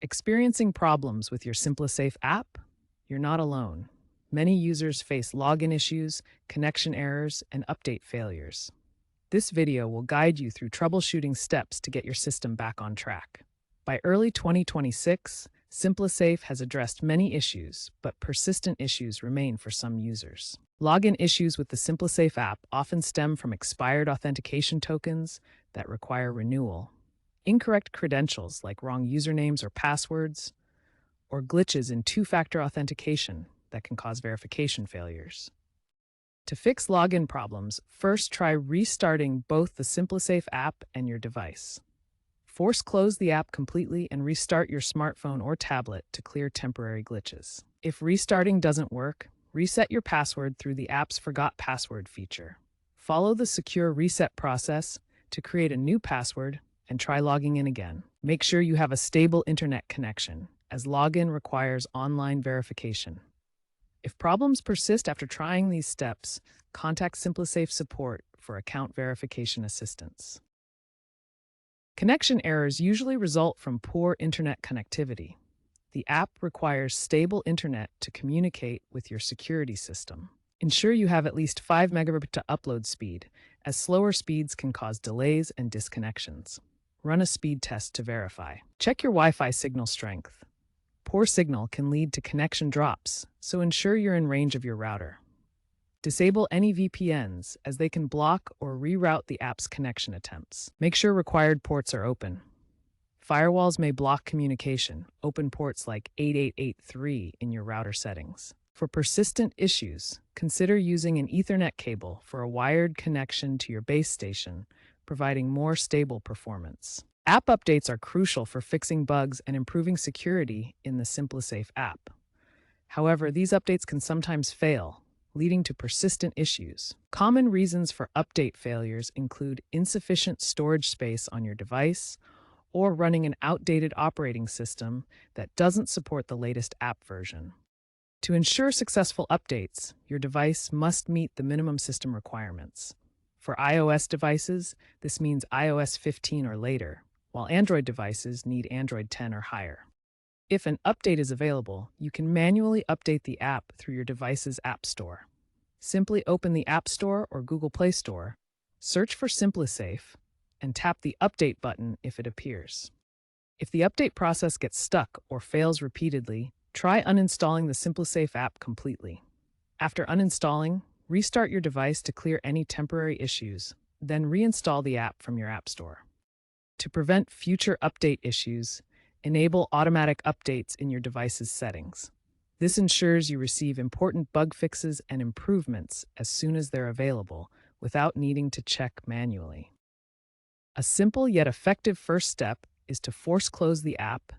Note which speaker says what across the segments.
Speaker 1: Experiencing problems with your SimpliSafe app? You're not alone. Many users face login issues, connection errors, and update failures. This video will guide you through troubleshooting steps to get your system back on track. By early 2026, SimpliSafe has addressed many issues, but persistent issues remain for some users. Login issues with the SimpliSafe app often stem from expired authentication tokens that require renewal, incorrect credentials like wrong usernames or passwords, or glitches in two-factor authentication that can cause verification failures. To fix login problems, first try restarting both the SimpliSafe app and your device. Force close the app completely and restart your smartphone or tablet to clear temporary glitches. If restarting doesn't work, reset your password through the app's Forgot Password feature. Follow the secure reset process to create a new password and try logging in again. Make sure you have a stable internet connection, as login requires online verification. If problems persist after trying these steps, contact SimpliSafe support for account verification assistance. Connection errors usually result from poor internet connectivity. The app requires stable internet to communicate with your security system. Ensure you have at least 5 megabit to upload speed, as slower speeds can cause delays and disconnections. Run a speed test to verify. Check your Wi-Fi signal strength. Poor signal can lead to connection drops, so ensure you're in range of your router. Disable any VPNs, as they can block or reroute the app's connection attempts. Make sure required ports are open. Firewalls may block communication. Open ports like 8883 in your router settings. For persistent issues, consider using an Ethernet cable for a wired connection to your base station, providing more stable performance. App updates are crucial for fixing bugs and improving security in the SimpliSafe app. However, these updates can sometimes fail, leading to persistent issues. Common reasons for update failures include insufficient storage space on your device or running an outdated operating system that doesn't support the latest app version. To ensure successful updates, your device must meet the minimum system requirements. For iOS devices, this means iOS 15 or later, while Android devices need Android 10 or higher. If an update is available, you can manually update the app through your device's App Store. Simply open the App Store or Google Play Store, search for SimpliSafe, and tap the Update button if it appears. If the update process gets stuck or fails repeatedly, try uninstalling the SimpliSafe app completely. After uninstalling, restart your device to clear any temporary issues, then reinstall the app from your App Store. To prevent future update issues, enable automatic updates in your device's settings. This ensures you receive important bug fixes and improvements as soon as they're available, without needing to check manually. A simple yet effective first step is to force close the app,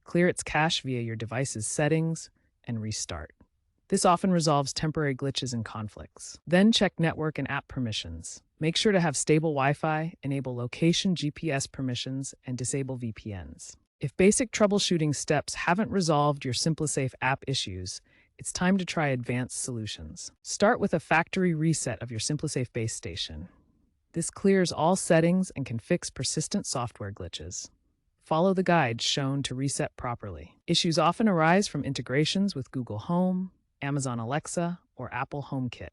Speaker 1: clear its cache via your device's settings, and restart. This often resolves temporary glitches and conflicts. Then check network and app permissions. Make sure to have stable Wi-Fi, enable location GPS permissions, and disable VPNs. If basic troubleshooting steps haven't resolved your SimpliSafe app issues, it's time to try advanced solutions. Start with a factory reset of your SimpliSafe base station. This clears all settings and can fix persistent software glitches. Follow the guides shown to reset properly. Issues often arise from integrations with Google Home, Amazon Alexa, or Apple HomeKit.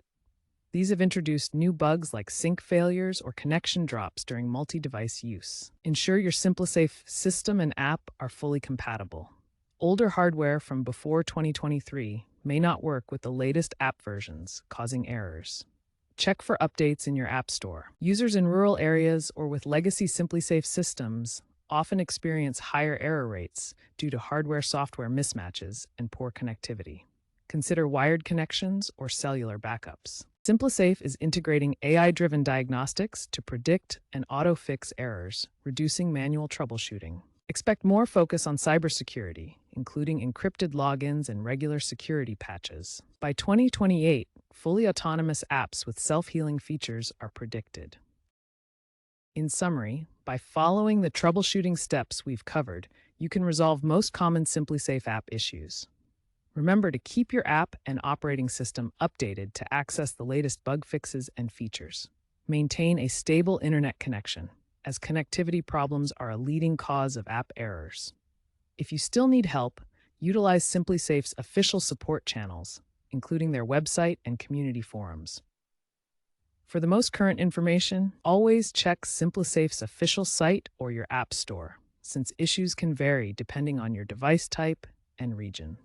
Speaker 1: These have introduced new bugs like sync failures or connection drops during multi-device use. Ensure your SimpliSafe system and app are fully compatible. Older hardware from before 2023 may not work with the latest app versions, causing errors. Check for updates in your App Store. Users in rural areas or with legacy SimpliSafe systems often experience higher error rates due to hardware-software mismatches and poor connectivity. Consider wired connections or cellular backups. SimpliSafe is integrating AI-driven diagnostics to predict and auto-fix errors, reducing manual troubleshooting. Expect more focus on cybersecurity, including encrypted logins and regular security patches. By 2028, fully autonomous apps with self-healing features are predicted. In summary, by following the troubleshooting steps we've covered, you can resolve most common SimpliSafe app issues. Remember to keep your app and operating system updated to access the latest bug fixes and features. Maintain a stable internet connection, as connectivity problems are a leading cause of app errors. If you still need help, utilize SimpliSafe's official support channels, including their website and community forums. For the most current information, always check SimpliSafe's official site or your app store, since issues can vary depending on your device type and region.